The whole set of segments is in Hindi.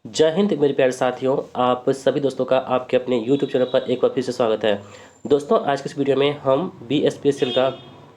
जय हिंद मेरे प्यारे साथियों। आप सभी दोस्तों का आपके अपने YouTube चैनल पर एक बार फिर से स्वागत है। दोस्तों आज के इस वीडियो में हम BSPSL का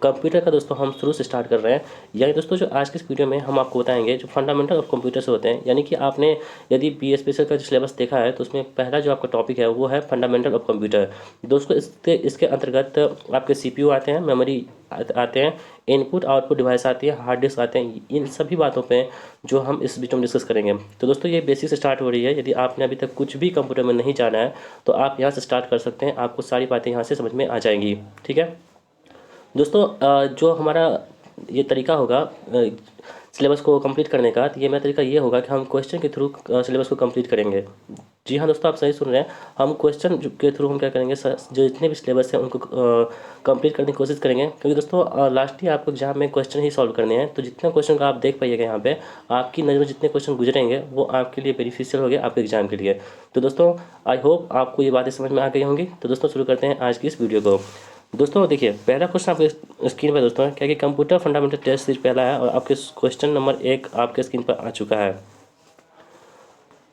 कंप्यूटर का दोस्तों हम शुरू से स्टार्ट कर रहे हैं। यानी दोस्तों जो आज के इस वीडियो में हम आपको बताएंगे जो फंडामेंटल ऑफ कंप्यूटर से होते हैं। यानी कि आपने यदि BSPSL का जो सिलेबस देखा है तो उसमें पहला जो आपका टॉपिक है वो है फंडामेंटल ऑफ कंप्यूटर। दोस्तों इसके अंतर्गत आपके CPU आते हैं, मेमोरी आते हैं, इनपुट आउटपुट डिवाइस आती है, हार्ड डिस्क आते हैं। इन सभी बातों पे जो हम इस वीडियो में डिस्कस करेंगे। तो दोस्तों ये बेसिक से स्टार्ट हो रही है। यदि आपने अभी तक कुछ भी कंप्यूटर में नहीं जाना है तो आप यहाँ से स्टार्ट कर सकते हैं, आपको सारी बातें यहाँ से समझ में आ जाएंगी। ठीक है दोस्तों, जो हमारा ये तरीका होगा सिलेबस को कंप्लीट करने का, तो ये मेरा तरीका ये होगा कि हम क्वेश्चन के थ्रू सिलेबस को कंप्लीट करेंगे। जी हाँ दोस्तों, आप सही सुन रहे हैं। हम क्वेश्चन के थ्रू हम क्या करेंगे, जो जितने भी सिलेबस हैं उनको कंप्लीट करने की कोशिश करेंगे। क्योंकि दोस्तों लास्ट ही आपको एग्जाम में क्वेश्चन ही सॉल्व करने हैं। तो जितने क्वेश्चन का आप देख पाइएगा यहाँ पे, आपकी नज़र में जितने क्वेश्चन गुजरेंगे वो आपके लिए बेनिफिशियल होंगे आपके एग्जाम के लिए। तो दोस्तों आई होप आपको ये बातें समझ में आ गई होंगी। तो दोस्तों शुरू करते हैं आज की इस वीडियो को। दोस्तों देखिए, पहला क्वेश्चन आपके स्क्रीन पर दोस्तों है क्या कि कंप्यूटर फंडामेंटल टेस्ट सीरीज पहला है और आपके क्वेश्चन नंबर 1 आपके स्क्रीन पर आ चुका है।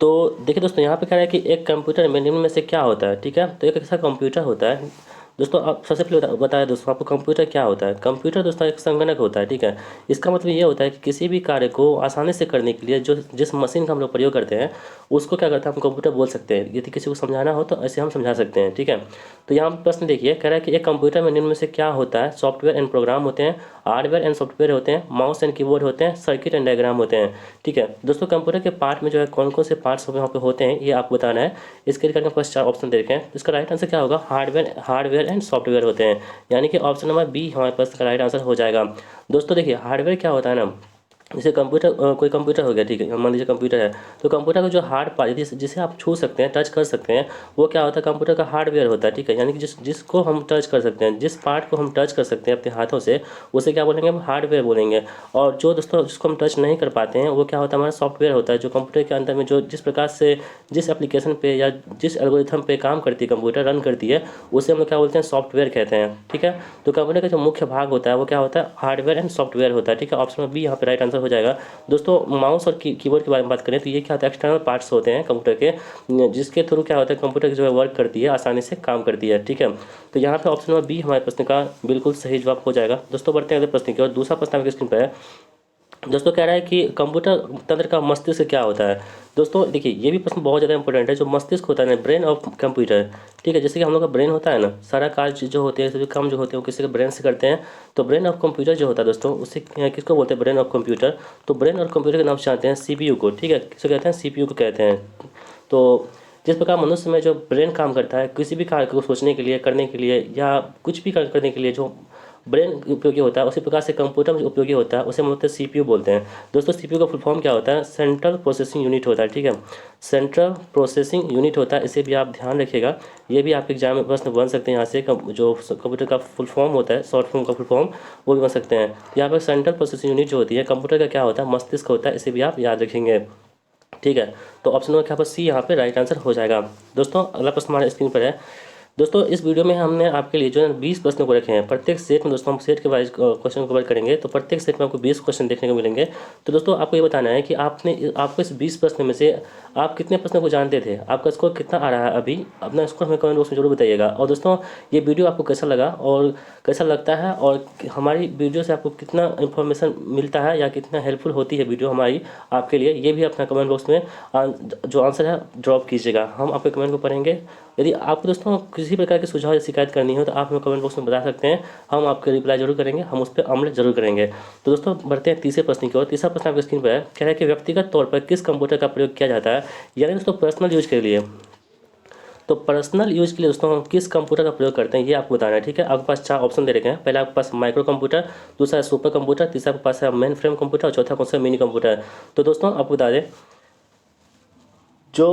तो देखिए दोस्तों, यहाँ पे कह रहा है कि एक कंप्यूटर में निम्न में से क्या होता है। ठीक है, तो एक ऐसा कंप्यूटर होता है दोस्तों। आप सबसे पहले बताया दोस्तों आपको कंप्यूटर क्या होता है। कंप्यूटर दोस्तों एक संगणक होता है। ठीक है, इसका मतलब ये होता है कि किसी भी कार्य को आसानी से करने के लिए जो जिस मशीन का हम लोग प्रयोग करते हैं उसको क्या करते हैं, हम कंप्यूटर बोल सकते हैं। यदि किसी को समझाना हो तो ऐसे हम समझा सकते हैं। ठीक है, तो यहाँ प्रश्न देखिए, कह रहा है कि एक कंप्यूटर में निम्न में से क्या होता है। सॉफ्टवेयर एंड प्रोग्राम होते हैं, हार्डवेयर एंड सॉफ्टवेयर होते हैं, माउस एंड कीबोर्ड होते हैं, सर्किट एंड डायग्राम होते हैं। ठीक है दोस्तों, कंप्यूटर के पार्ट में जो है कौन कौन से पार्ट्स वहाँ पे होते हैं ये आपको बताना है। इसके रिगार्डिंग फर्स्ट 4 ऑप्शन देखे हैं। तो इसका राइट आंसर क्या होगा, हार्डवेयर एंड सॉफ्टवेयर होते हैं। यानी कि ऑप्शन नंबर बी हमारे पास का राइट आंसर हो जाएगा। दोस्तों देखिए, हार्डवेयर क्या होता है ना, जैसे कंप्यूटर कोई कंप्यूटर हो गया। ठीक है, मान लीजिए कंप्यूटर है, तो कंप्यूटर का जो हार्ड पार्ट जिसे आप छू सकते हैं, टच कर सकते हैं, वो क्या होता है, कंप्यूटर का हार्डवेयर होता है। ठीक है, यानी कि जिसको हम टच कर सकते हैं, जिस पार्ट को हम टच कर सकते हैं अपने हाथों से, उसे क्या बोलेंगे, हम हार्डवेयर बोलेंगे। और जो दोस्तों जिसको हम टच नहीं कर पाते हैं वो क्या होता है, हमारा सॉफ्टवेयर होता है। जो कंप्यूटर के अंदर में जो जिस प्रकार से जिस एप्लीकेशन पे या जिस एल्गोरिथम पे काम करती है, कंप्यूटर रन करती है, उसे हम लोग क्या बोलते हैं, सॉफ्टवेयर कहते हैं। ठीक है, तो कंप्यूटर का जो मुख्य भाग होता है वो क्या होता है, हार्डवेयर एंड सॉफ्टवेयर होता है। ठीक है, ऑप्शन बी यहाँ पे राइट आंसर हो जाएगा। दोस्तों माउस और कीबोर्ड के बारे में बात करें तो ये क्या होता है, एक्सटर्नल पार्ट्स होते हैं कंप्यूटर के, जिसके थ्रू क्या होता है, कंप्यूटर जो है वर्क करती है, आसानी से काम करती है। ठीक है, तो यहाँ पे ऑप्शन नंबर बी हमारे प्रश्न का बिल्कुल सही जवाब हो जाएगा। दोस्तों बढ़ते हैं अगले प्रश्न की और। दूसरा प्रश्न आपके स्क्रीन पर है दोस्तों, कह रहा है कि कंप्यूटर तंत्र का मस्तिष्क क्या होता है। दोस्तों देखिए, ये भी प्रश्न बहुत ज़्यादा इंपॉर्टेंट है। जो मस्तिष्क होता है ना, ब्रेन ऑफ कंप्यूटर। ठीक है, जैसे कि हम लोग का ब्रेन होता है ना, सारा कार्य जो होते हैं, सभी काम जो होते हैं वो किसी के ब्रेन से करते हैं। तो ब्रेन ऑफ कंप्यूटर जो होता है दोस्तों, उसे किसको बोलते हैं, ब्रेन ऑफ कंप्यूटर। तो ब्रेन और कंप्यूटर के नाम से जानते हैं CPU को। ठीक है, किसको कहते हैं, CPU को कहते हैं। तो जिस प्रकार मनुष्य में जो ब्रेन काम करता है किसी भी कार्य को सोचने के लिए, करने के लिए या कुछ भी कार्य करने के लिए, जो ब्रेन उपयोगी होता है, उसी प्रकार से कंप्यूटर में जो उपयोगी होता है उसे हम बोलते हैं CPU बोलते हैं। दोस्तों CPU का फुल फॉर्म क्या होता है, सेंट्रल प्रोसेसिंग यूनिट होता है। ठीक है, सेंट्रल प्रोसेसिंग यूनिट होता है, इसे भी आप ध्यान रखिएगा। ये भी आपके एग्जाम में प्रश्न बन सकते हैं। यहाँ से जो कंप्यूटर का फुल फॉर्म होता है, शॉर्ट फॉर्म का फुल फॉर्म, वो भी बन सकते हैं। यहाँ पर सेंट्रल प्रोसेसिंग यूनिट जो होती है कंप्यूटर का क्या होता है, मस्तिष्क होता है, इसे भी आप याद रखेंगे। ठीक है, तो ऑप्शन नंबर क्या पर सी यहाँ पे राइट आंसर हो जाएगा। दोस्तों अगला प्रश्न हमारे स्क्रीन पर है। दोस्तों इस वीडियो में हमने आपके लिए जो है 20 प्रश्नों को रखे हैं। प्रत्येक सेट में दोस्तों हम सेट के वाइज क्वेश्चन कवर करेंगे। तो प्रत्येक सेट में आपको 20 क्वेश्चन देखने को मिलेंगे। तो दोस्तों आपको ये बताना है कि आपको इस 20 प्रश्न में से आप कितने प्रश्नों को जानते थे, आपका स्कोर कितना आ रहा है अभी। अपना स्कोर हमें कमेंट बॉक्स में जरूर बताइएगा। और दोस्तों ये वीडियो आपको कैसा लगा और कैसा लगता है, और हमारी वीडियो से आपको कितना इन्फॉर्मेशन मिलता है या कितना हेल्पफुल होती है वीडियो हमारी आपके लिए, ये भी अपना कमेंट बॉक्स में जो आंसर है ड्रॉप कीजिएगा। हम आपके कमेंट को पढ़ेंगे। यदि आपको दोस्तों किसी प्रकार की सुझाव या शिकायत करनी हो तो आप हमें कमेंट बॉक्स में बता सकते हैं। हम आपके रिप्लाई जरूर करेंगे, हम उस पर अमल जरूर करेंगे। तो दोस्तों बढ़ते हैं तीसरे प्रश्न की ओर। तीसरा प्रश्न आपकी स्क्रीन पर है, कह रहा है कि व्यक्तिगत तौर पर किस कंप्यूटर का प्रयोग किया जाता है, यानी दोस्तों पर्सनल यूज के लिए। तो पर्सनल यूज के लिए दोस्तों हम किस कंप्यूटर का प्रयोग करते हैं ये आपको बताना है। ठीक है, आपके पास 4 ऑप्शन दे रखे हैं। पहला आपके पास माइक्रो कंप्यूटर, दूसरा है सुपर कंप्यूटर, तीसरा आपके पास है मेन फ्रेम कंप्यूटर और चौथा कौन सा मिनी कंप्यूटर। तो दोस्तों आपको बता दें जो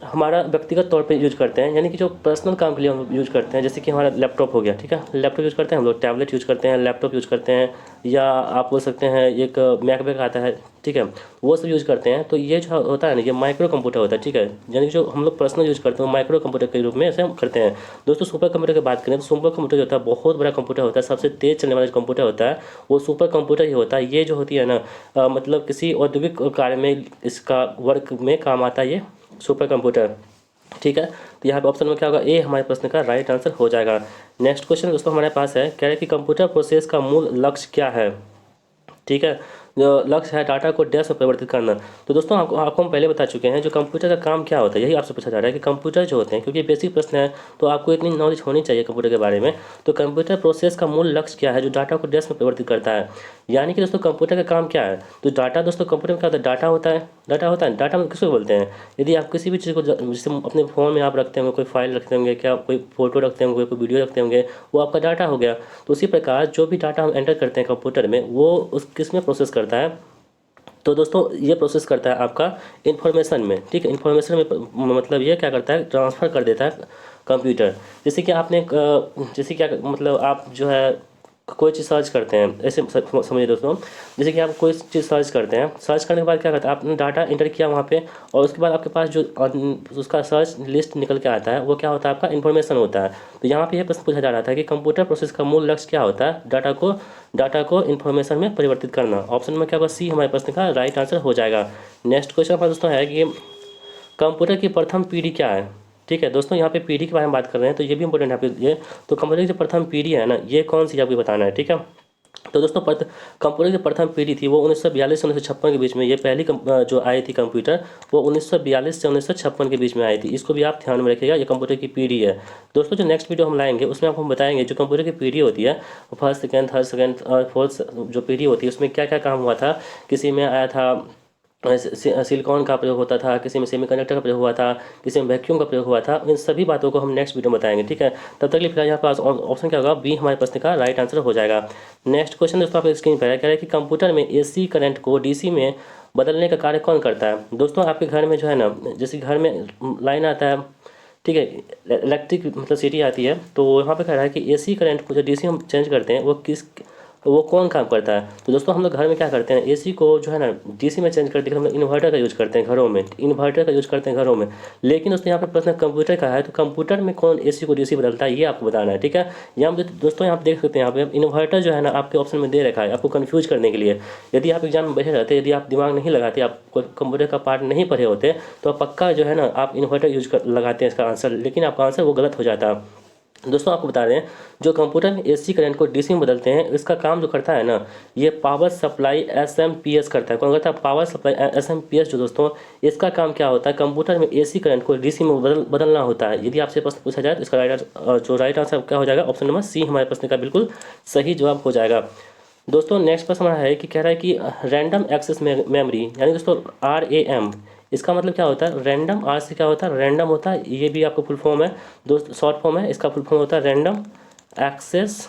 हमारा व्यक्तिगत तौर पे यूज़ करते हैं, यानी कि जो पर्सनल काम के लिए हम यूज़ करते हैं, जैसे कि हमारा लैपटॉप हो गया, ठीक है, लैपटॉप यूज़ करते हैं हम लोग, टैबलेट यूज़ करते हैं, लैपटॉप यूज़ करते हैं, या आप बोल सकते हैं एक मैकबुक आता है, ठीक है, वो सब यूज़ करते हैं। तो ये जो होता है ना, ये माइक्रो कंप्यूटर होता है, ठीक है, यानी कि जो हम लोग पर्सनल यूज़ करते हैं माइक्रो कंप्यूटर के रूप में ऐसे हम करते हैं। दोस्तों सुपर कंप्यूटर की बात करें तो सुपर कंप्यूटर जो होता है बहुत बड़ा कंप्यूटर होता है, सबसे तेज़ चलने वाला कंप्यूटर होता है वो सुपर कंप्यूटर ही होता है। ये जो होती है ना मतलब किसी औद्योगिक कार्य में इसका वर्क में काम आता है ये सुपर कंप्यूटर, ठीक है। तो यहाँ पे ऑप्शन में क्या होगा, ए हमारे प्रश्न का राइट आंसर हो जाएगा। नेक्स्ट क्वेश्चन दोस्तों हमारे पास है, कह रहे हैं कि कंप्यूटर प्रोसेस का मूल लक्ष्य क्या है, ठीक है। जो लक्ष्य है डाटा को डैश में परिवर्तित करना। तो दोस्तों आपको हम पहले बता चुके हैं जो कंप्यूटर का काम क्या होता है, यही आपसे पूछा जा रहा है कि कंप्यूटर जो होते हैं, क्योंकि बेसिक प्रश्न है तो आपको इतनी नॉलेज होनी चाहिए कंप्यूटर के बारे में। तो कंप्यूटर प्रोसेस का मूल लक्ष्य क्या है जो डाटा को डैश में परिवर्तित करता है, यानी कि दोस्तों कंप्यूटर का काम क्या है। तो डाटा दोस्तों कंप्यूटर में क्या होता है, डाटा होता है, डाटा होता है, डाटा में किसको बोलते हैं, यदि आप किसी भी चीज़ को जैसे अपने फ़ोन में आप रखते होंगे, कोई फाइल रखते होंगे, क्या कोई फोटो रखते होंगे, कोई वीडियो रखते होंगे, वो आपका डाटा हो गया। तो उसी प्रकार जो भी डाटा हम एंटर करते हैं कंप्यूटर में वो उस किस में प्रोसेस करता है, तो दोस्तों ये प्रोसेस करता है आपका इन्फॉर्मेशन में, ठीक है। इन्फॉर्मेशन में मतलब ये क्या करता है, ट्रांसफ़र कर देता है कंप्यूटर। जैसे कि आपने जैसे क्या मतलब आप जो है कोई चीज़ सर्च करते हैं, ऐसे समझिए दोस्तों, जैसे कि आप कोई चीज़ सर्च करते हैं, सर्च करने के बाद क्या करता है, आपने डाटा इंटर किया वहाँ पे और उसके बाद आपके पास जो उसका सर्च लिस्ट निकल के आता है वो क्या होता है, आपका इन्फॉर्मेशन होता है। तो यहाँ पे ये प्रश्न पूछा जा रहा था कि कंप्यूटर प्रोसेस का मूल लक्ष्य क्या होता है, डाटा को इन्फॉर्मेशन में परिवर्तित करना। ऑप्शन में क्या होगा, सी हमारे प्रश्न का राइट आंसर हो जाएगा। नेक्स्ट क्वेश्चन हमारा दोस्तों है कि कंप्यूटर की प्रथम पीढ़ी क्या है, ठीक है। दोस्तों यहाँ पे पीढ़ी के बारे में बात कर रहे हैं तो ये भी इंपॉर्टेंट है यहाँ पे ये। तो कंप्यूटर की जो प्रथम पीढ़ी है ना, ये कौन सी आपको बताना है, ठीक है। तो दोस्तों कंप्यूटर की प्रथम पीढ़ी थी वो 1942 से 1956 के बीच में, ये पहली जो आई थी कंप्यूटर वो 1942 से 1956 के बीच में आई थी। इसको भी आप ध्यान में रखिएगा, ये कंप्यूटर की पीढ़ी है। दोस्तों जो नेक्स्ट वीडियो हम लाएंगे उसमें आपको हम बताएंगे जो कंप्यूटर की पीढ़ी होती है, फर्स्ट सेकेंड थर्ड सेकेंड और फोर्थ जो पीढ़ी होती है उसमें क्या क्या काम हुआ था। किसी में आया था सिलिकॉन का प्रयोग होता था, किसी में सेमीकंडक्टर का प्रयोग हुआ था, किसी में वैक्यूम का प्रयोग हुआ था। इन सभी बातों को हम नेक्स्ट वीडियो में बताएंगे, ठीक है। तब तक के लिए फिलहाल यहाँ पास ऑप्शन क्या होगा, बी हमारे प्रश्न का राइट आंसर हो जाएगा। नेक्स्ट क्वेश्चन दोस्तों आपके स्क्रीन पर है, कह रहा है कि कंप्यूटर में AC करंट को DC में बदलने का कार्य कौन करता है। दोस्तों आपके घर में जो है ना, जैसे घर में लाइन आता है, ठीक है, इलेक्ट्रिक मतलब सिटी आती है, तो वहाँ पे कह रहा है कि AC करंट को जो DC हम चेंज करते हैं वो कौन काम करता है। तो दोस्तों हम लोग घर में क्या करते हैं, AC को जो है ना DC में चेंज करते हैं, हम लोग इन्वर्टर का यूज़ करते हैं घरों में, इन्वर्टर का यूज़ करते हैं घरों में। लेकिन दोस्तों यहाँ पे प्रश्न कंप्यूटर का है, तो कंप्यूटर में कौन AC को DC बदलता है ये आपको बताना है, ठीक है। यहाँ पे दोस्तों यहाँ पे देख सकते हैं, यहाँ पे इन्वर्टर जो है ना आपके ऑप्शन में दे रखा है आपको कन्फ्यूज करने के लिए। यदि आप एग्जाम में बैठे रहते, यदि आप दिमाग नहीं लगाते, आप कंप्यूटर का पार्ट नहीं पढ़े होते, तो पक्का जो है ना आप इन्वर्टर लगाते हैं इसका आंसर, लेकिन आपका आंसर वो गलत हो जाता है। दोस्तों आपको बता रहे हैं जो कंप्यूटर में AC करंट को DC में बदलते हैं, इसका काम जो करता है ना, ये पावर सप्लाई SMPS करता है। कौन करता है, पावर सप्लाई SMPS। जो दोस्तों इसका काम क्या होता है, कंप्यूटर में AC करंट को DC में बदलना होता है। यदि आपसे प्रश्न पूछा जाए तो इसका राइट आंसर क्या हो जाएगा, ऑप्शन नंबर सी हमारे प्रश्न का बिल्कुल सही जवाब हो जाएगा। दोस्तों नेक्स्ट प्रश्न हमारा है कि कह रहा है कि रैंडम एक्सेस मेमोरी, यानी दोस्तों RAM, इसका मतलब क्या होता है, रैंडम, आर से क्या होता है, रैंडम होता है, ये भी आपका फुल फॉर्म है दोस्त, शॉर्ट फॉर्म है, इसका फुल फॉर्म होता है रैंडम एक्सेस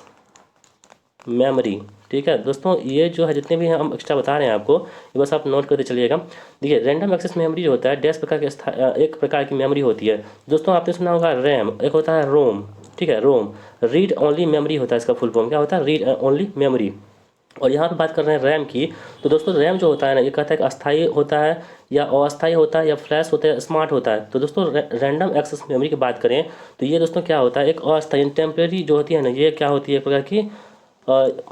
मेमोरी, ठीक है। दोस्तों ये जो है जितने भी हम एक्स्ट्रा बता रहे हैं आपको, ये बस आप नोट करते चलिएगा। देखिए रैंडम एक्सेस मेमोरी जो होता है डैश प्रकार के एक प्रकार की मेमोरी होती है। दोस्तों आपने सुना होगा रैम, एक होता है रोम, ठीक है, रोम रीड ओनली मेमोरी होता है, इसका फुल फॉर्म क्या होता है, रीड ओनली मेमोरी। और यहाँ पे बात कर रहे हैं रैम की, तो दोस्तों रैम जो होता है ना, ये कहता है कि अस्थायी होता है या अस्थायी होता है या फ्लैश होता है, स्मार्ट होता है। तो दोस्तों रैंडम एक्सेस मेमोरी की बात करें तो ये दोस्तों क्या होता है, एक अस्थायी टेम्प्रेरी जो होती है ना, ये क्या होती है, एक प्रकार की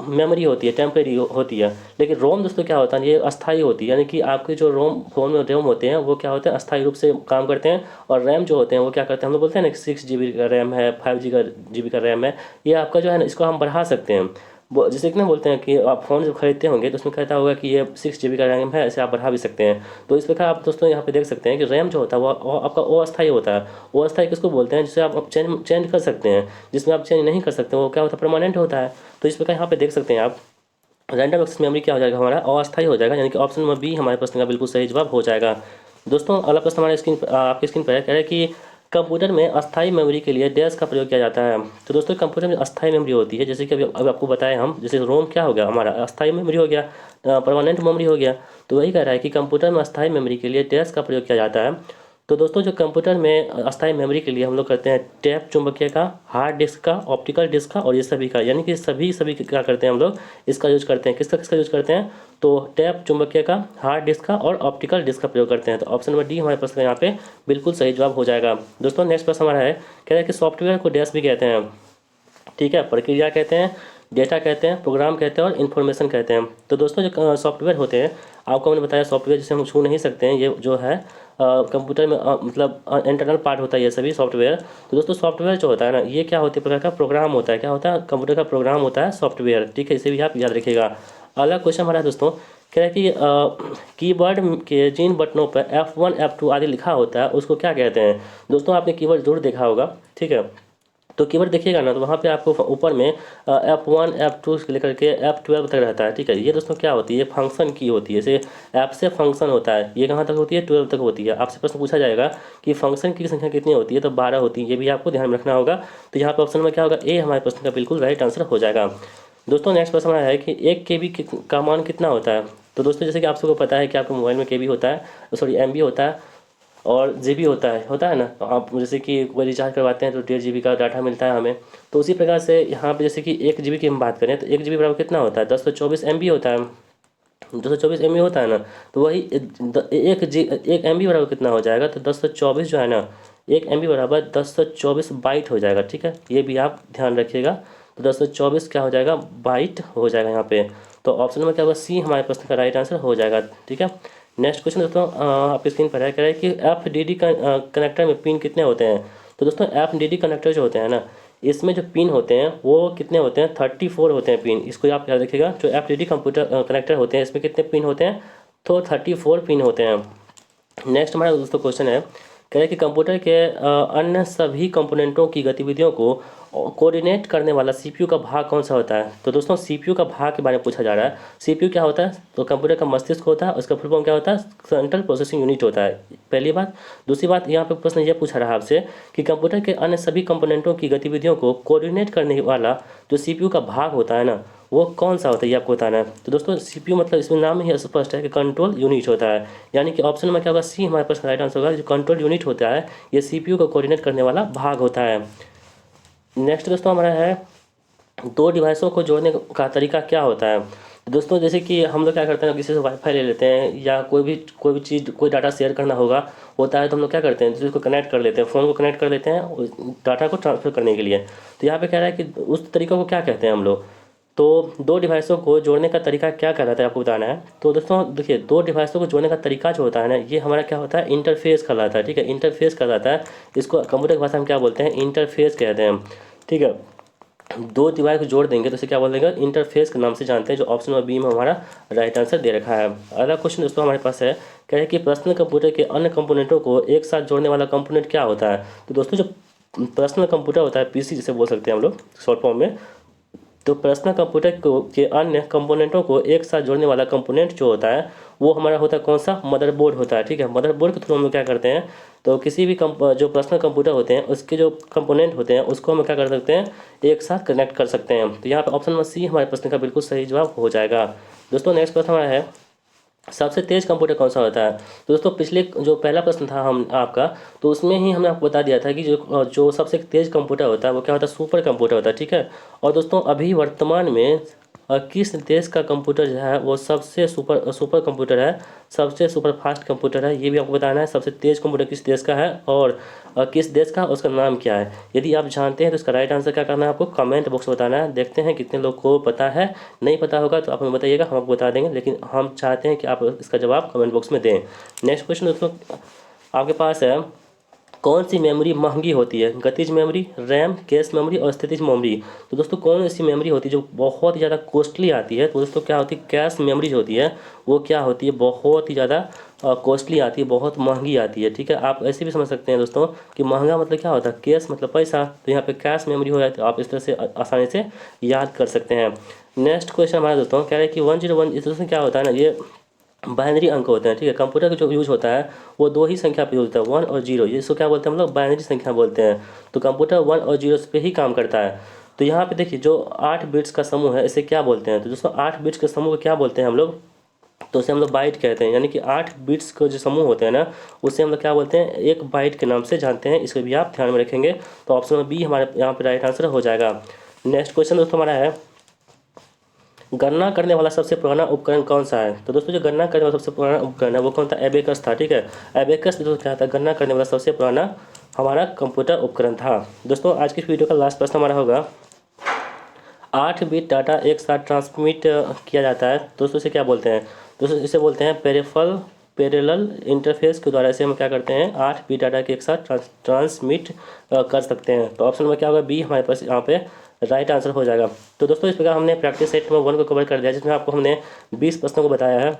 मेमोरी होती है, टेम्प्रेरी होती है। लेकिन रोम दोस्तों क्या होता है, ये अस्थायी होती है, यानी कि आपके जो रोम फोन में रोम होते हैं वो क्या होते हैं, अस्थायी रूप से काम करते हैं। और रैम जो होते हैं वो क्या करते हैं, हम लोग बोलते हैं ना 6 GB का रैम है, 5 GB का रैम है, ये आपका जो है ना इसको हम बढ़ा सकते हैं। वो जैसे कि ना बोलते हैं कि आप फ़ोन जब खरीदते होंगे तो उसमें कहता होगा कि ये 6 GB का रैम है, ऐसे आप बढ़ा भी सकते हैं। तो इस प्रकार आप दोस्तों यहाँ पे देख सकते हैं कि रैम जो होता है वो आपका अस्थायी होता है। वो अस्थायी किसको बोलते हैं, जिसे आप चेंज कर सकते हैं, जिसमें आप चेंज नहीं कर सकते वो क्या होता है, परमानेंट होता है। तो इस प्रकार यहाँ पे देख सकते हैं आप रैंडम एक्सेस मेमोरी क्या हो जाएगा, हमारा अस्थायी हो जाएगा, यानी कि ऑप्शन नंबर बी हमारे प्रश्न का बिल्कुल सही जवाब हो जाएगा। दोस्तों अगला प्रश्न हमारे आपकी स्क्रीन पर है, कह रहे हैं कि कंप्यूटर में अस्थायी मेमोरी के लिए डैश का प्रयोग किया जाता है। तो दोस्तों कंप्यूटर में अस्थायी मेमोरी होती है, जैसे कि अभी आपको बताएं हम, जैसे रोम क्या हो गया हमारा, अस्थायी मेमोरी हो गया, परमानेंट मेमोरी हो गया। तो वही कह रहा है कि कंप्यूटर में अस्थायी मेमोरी के लिए डैश का प्रयोग किया जाता है। तो दोस्तों जो कंप्यूटर में अस्थायी मेमोरी के लिए हम लोग करते हैं टैप चुंबकीय का, हार्ड डिस्क का, ऑप्टिकल डिस्क का और ये सभी का, यानी कि सभी क्या करते हैं हम लोग इसका यूज करते हैं। किसका यूज करते हैं? तो टैप चुंबकीय का, हार्ड डिस्क का और ऑप्टिकल डिस्क का प्रयोग करते हैं। तो ऑप्शन नंबर डी हमारे पास यहाँ पे बिल्कुल सही जवाब हो जाएगा। दोस्तों नेक्स्ट प्रश्न हमारा है, कह रहा है कि सॉफ्टवेयर को डैश भी कहते हैं, ठीक है, प्रक्रिया कहते हैं, डेटा कहते हैं, प्रोग्राम कहते हैं और इन्फॉर्मेशन कहते हैं। तो दोस्तों जो सॉफ्टवेयर होते हैं, आपको मैंने बताया सॉफ्टवेयर जिसे हम छू नहीं सकते हैं, ये जो है कंप्यूटर में मतलब इंटरनल पार्ट होता है ये सभी सॉफ्टवेयर। तो दोस्तों सॉफ्टवेयर जो होता है ना, ये क्या होती है, प्रकार का प्रोग्राम होता है। क्या होता है? कंप्यूटर का प्रोग्राम होता है सॉफ्टवेयर, ठीक है, इसे भी आप याद रखिएगा। अगला क्वेश्चन हमारा है दोस्तों, कह रहा है कि कीबोर्ड के जिन बटनों पर F1 F2 आदि लिखा होता है उसको क्या कहते हैं? दोस्तों आपने कीबोर्ड जरूर देखा होगा, ठीक है, तो कीबोर्ड देखिएगा ना, तो वहाँ पे आपको ऊपर में F1 F2 से लेकर के F12 तक रहता है, ठीक है। ये दोस्तों क्या होती है? ये फंक्शन की होती है, जैसे ऐप से फंक्शन होता है, ये कहाँ तक होती है? 12 तक होती है। आपसे प्रश्न पूछा जाएगा कि फंक्शन की संख्या कितनी होती है, तो 12 होती है, ये भी आपको ध्यान में रखना होगा। तो यहाँ पर ऑप्शन में क्या होगा? ए हमारे प्रश्न का बिल्कुल राइट आंसर हो जाएगा। दोस्तों नेक्स्ट प्रश्न हमारा है कि 1 KB का मान कितना होता है? तो दोस्तों जैसे कि आप सबको पता है कि आपके मोबाइल में KB होता है, सॉरी MB होता है और GB होता है ना। तो आप जैसे कि कोई रिचार्ज करवाते हैं तो 1.5 GB का डाटा मिलता है हमें। तो उसी प्रकार से यहाँ पे जैसे कि 1 GB की हम बात करें तो 1 GB बराबर कितना होता है? 1024 MB होता है। 224 MB होता है ना, तो वही 1 MB बराबर कितना हो जाएगा? तो 1024 जो है ना, 1 MB बराबर 1024 बाइट हो जाएगा, ठीक है, ये भी आप ध्यान रखिएगा। तो 1024 क्या हो जाएगा? बाइट हो जाएगा यहाँ पे। तो ऑप्शन में क्या होगा? सी हमारे प्रश्न का राइट आंसर हो जाएगा, ठीक है। नेक्स्ट क्वेश्चन दोस्तों आपकी स्क्रीन पर है, कह रहा है कि FDD कनेक्टर में पिन कितने होते हैं? तो दोस्तों FDD कनेक्टर जो होते हैं ना, इसमें जो पिन होते हैं वो कितने होते हैं? 34 होते हैं पिन, इसको आप याद रखिएगा। जो FDD कंप्यूटर कनेक्टर होते हैं इसमें कितने पिन होते हैं? तो 34 पिन होते हैं। नेक्स्ट हमारा दोस्तों क्वेश्चन है, कह रहे हैं कि कंप्यूटर के अन्य सभी कंपोनेंटों की गतिविधियों को कोऑर्डिनेट करने वाला CPU का भाग कौन सा होता है? तो दोस्तों CPU का भाग के बारे में पूछा जा रहा है। CPU क्या होता है? तो कंप्यूटर का मस्तिष्क होता है, उसका फुल फॉर्म क्या होता है? सेंट्रल प्रोसेसिंग यूनिट होता है, पहली बात। दूसरी बात, यहाँ पे प्रश्न ये पूछा रहा आपसे कि कंप्यूटर के अन्य सभी कंपोनेंटों की गतिविधियों को कोऑर्डिनेट करने वाला जो CPU का भाग होता है ना, वो कौन सा होता है, ये आपको बताना है। तो दोस्तों CPU मतलब इसमें नाम ही स्पष्ट है कि कंट्रोल यूनिट होता है, यानी कि ऑप्शन में क्या होगा? सी हमारे पास राइट आंसर होगा। जो कंट्रोल यूनिट होता है ये CPU को कोऑर्डिनेट करने वाला भाग होता है। नेक्स्ट दोस्तों हमारा है, दो डिवाइसों को जोड़ने का तरीका क्या होता है? दोस्तों जैसे कि हम लोग क्या करते हैं, किसी से वाईफाई ले लेते हैं या कोई भी चीज़, कोई डाटा शेयर करना होता है, तो हम लोग क्या करते हैं, दूसरे को कनेक्ट कर लेते हैं, फ़ोन को कनेक्ट कर लेते हैं उस डाटा को ट्रांसफ़र करने के लिए। तो यहाँ पे कह रहा है कि उस तरीक़े को क्या कहते हैं हम लोग? तो दो डिवाइसों को जोड़ने का तरीका क्या कहलाता है, आपको बताना है। तो दोस्तों देखिए, दो डिवाइसों को जोड़ने का तरीका जो होता है ना, ये हमारा क्या होता है? इंटरफेस कहलाता है, ठीक है, इंटरफेस कहलाता है। इसको कंप्यूटर की भाषा में क्या बोलते हैं? इंटरफेस कहते हैं, ठीक है। दो डिवाइस को जोड़ देंगे तो इसे क्या बोल देंगे? इंटरफेस के नाम से जानते हैं, जो ऑप्शन नंबर बी में हमारा राइट आंसर दे रखा है। अगला क्वेश्चन दोस्तों हमारे पास है, कह रहे हैं कि पर्सनल कंप्यूटर के अन्य कंपोनेंटों को एक साथ जोड़ने वाला कंपोनेंट क्या होता है? तो दोस्तों जो पर्सनल कंप्यूटर होता है, PC जिसे बोल सकते हैं हम लोग शॉर्ट फॉर्म में, तो पर्सनल कंप्यूटर को के अन्य कंपोनेंटों को एक साथ जोड़ने वाला कंपोनेंट जो होता है वो हमारा होता है कौन सा? मदरबोर्ड होता है, ठीक है। मदरबोर्ड के थ्रू हम लोग क्या करते हैं, तो किसी भी जो पर्सनल कंप्यूटर होते हैं उसके जो कंपोनेंट होते हैं उसको हम क्या कर सकते हैं? एक साथ कनेक्ट कर सकते हैं। तो यहाँ पर ऑप्शन नंबर सी हमारे प्रश्न का बिल्कुल सही जवाब हो जाएगा। दोस्तों नेक्स्ट प्रश्न हमारा है, सबसे तेज़ कंप्यूटर कौन सा होता है? तो दोस्तों पिछले जो पहला प्रश्न था हम आपका, तो उसमें ही हमने आपको बता दिया था कि जो सबसे तेज़ कंप्यूटर होता है वो क्या होता है? सुपर कंप्यूटर होता है, ठीक है। और दोस्तों अभी वर्तमान में किस देश का कंप्यूटर जो है वो सबसे सुपर कंप्यूटर है, सबसे सुपर फास्ट कंप्यूटर है, ये भी आपको बताना है। सबसे तेज़ कंप्यूटर किस देश का है और किस देश का, उसका नाम क्या है? यदि आप जानते हैं तो इसका राइट आंसर क्या करना है? आपको कमेंट बॉक्स में बताना है। देखते हैं कितने लोग को पता है। नहीं पता होगा तो आप हमें बताइएगा, हम आपको बता देंगे, लेकिन हम चाहते हैं कि आप इसका जवाब कमेंट बॉक्स में दें। नेक्स्ट क्वेश्चन दोस्तों आपके पास है, कौन सी मेमोरी महंगी होती है? गतिज मेमोरी, रैम, कैश मेमोरी और स्थितिज मेमोरी। तो दोस्तों कौन सी मेमोरी होती है जो बहुत ही ज़्यादा कॉस्टली आती है? तो दोस्तों क्या होती है? कैश मेमोरी जो होती है वो क्या होती है? बहुत ही ज़्यादा कॉस्टली आती है, बहुत महंगी आती है, ठीक है। आप ऐसे भी समझ सकते हैं दोस्तों कि महंगा मतलब क्या होता है? कैश मतलब पैसा, तो यहाँ पे कैश मेमोरी हो जाए तो आप इस तरह से आसानी से याद कर सकते हैं। नेक्स्ट क्वेश्चन हमारा दोस्तों कह रहे हैं कि 101 इस तरह से क्या होता है ना, ये बाइनरी अंक होते हैं, ठीक है। कंप्यूटर का जो यूज होता है वो दो ही संख्या पे यूज होता है, 1 और 0, ये इसको क्या बोलते हैं हम लोग? बाइनरी संख्या बोलते हैं। तो कंप्यूटर 1 और 0 पे ही काम करता है। तो यहाँ पे देखिए जो 8 बिट्स का समूह है इसे क्या बोलते हैं? तो दोस्तों 8 बिट्स के समूह को क्या बोलते हैं हम लोग? तो उसे हम लोग बाइट कहते हैं, यानी कि 8 बिट्स का जो समूह होते हैं ना, उसे हम लोग क्या बोलते हैं, एक बाइट के नाम से जानते हैं। इसको भी आप ध्यान में रखेंगे। तो ऑप्शन नंबर बी हमारे यहाँ पे राइट आंसर हो जाएगा। नेक्स्ट क्वेश्चन दोस्तों हमारा है, गणना करने वाला सबसे पुराना उपकरण कौन सा है। तो दोस्तों जो गणना करने वाला सबसे पुराना उपकरण है वो कौन था, एबेकस था। ठीक है, एबेकस दोस्तों क्या था, गणना करने वाला सबसे पुराना हमारा कंप्यूटर उपकरण था। दोस्तों आज की वीडियो का लास्ट प्रश्न हमारा होगा, 8 बिट डाटा एक साथ ट्रांसमिट किया जाता है, दोस्तों इसे क्या बोलते हैं। दोस्तों इसे बोलते हैं पैरेलल इंटरफेस के द्वारा इसे हम क्या करते हैं, 8 बिट डाटा के एक साथ ट्रांसमिट कर सकते हैं। तो ऑप्शन में क्या होगा, बी हमारे पास यहाँ पे राइट आंसर हो जाएगा। तो दोस्तों इस प्रकार हमने प्रैक्टिस सेट नंबर 1 को कवर कर दिया, जिसमें आपको हमने 20 प्रश्नों को बताया है।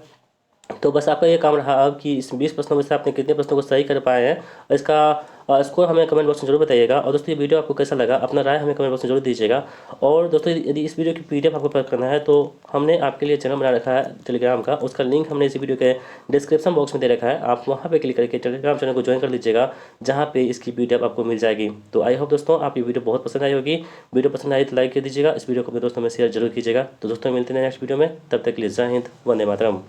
तो बस आपका ये काम रहा अब कि इस 20 प्रश्नों में से आपने कितने प्रश्नों को सही कर पाए हैं, और इसका स्कोर हमें कमेंट बॉक्स में जरूर बताइएगा। और दोस्तों ये वीडियो आपको कैसा लगा, अपना राय हमें कमेंट बॉक्स में जरूर दीजिएगा। और दोस्तों यदि इस वीडियो की पीडीएफ आपको प्राप्त करना है तो हमने आपके लिए चैनल बना रखा है टेलीग्राम का, उसका लिंक हमने इसी वीडियो के डिस्क्रिप्शन बॉक्स में दे रखा है। आप वहाँ पे क्लिक करके टेलीग्राम चैनल को ज्वाइन कर लीजिएगा, जहाँ पे इसकी पीडीएफ आपको मिल जाएगी। तो आई होप दोस्तों आप ये वीडियो बहुत पसंद आई होगी। वीडियो पसंद आई तो लाइक कर दीजिएगा, इस वीडियो को अपने दोस्तों में शेयर जरूर कीजिएगा। तो दोस्तों मिलते हैं नेक्स्ट वीडियो में, तब तक के लिए जय हिंद, वंदे मातरम।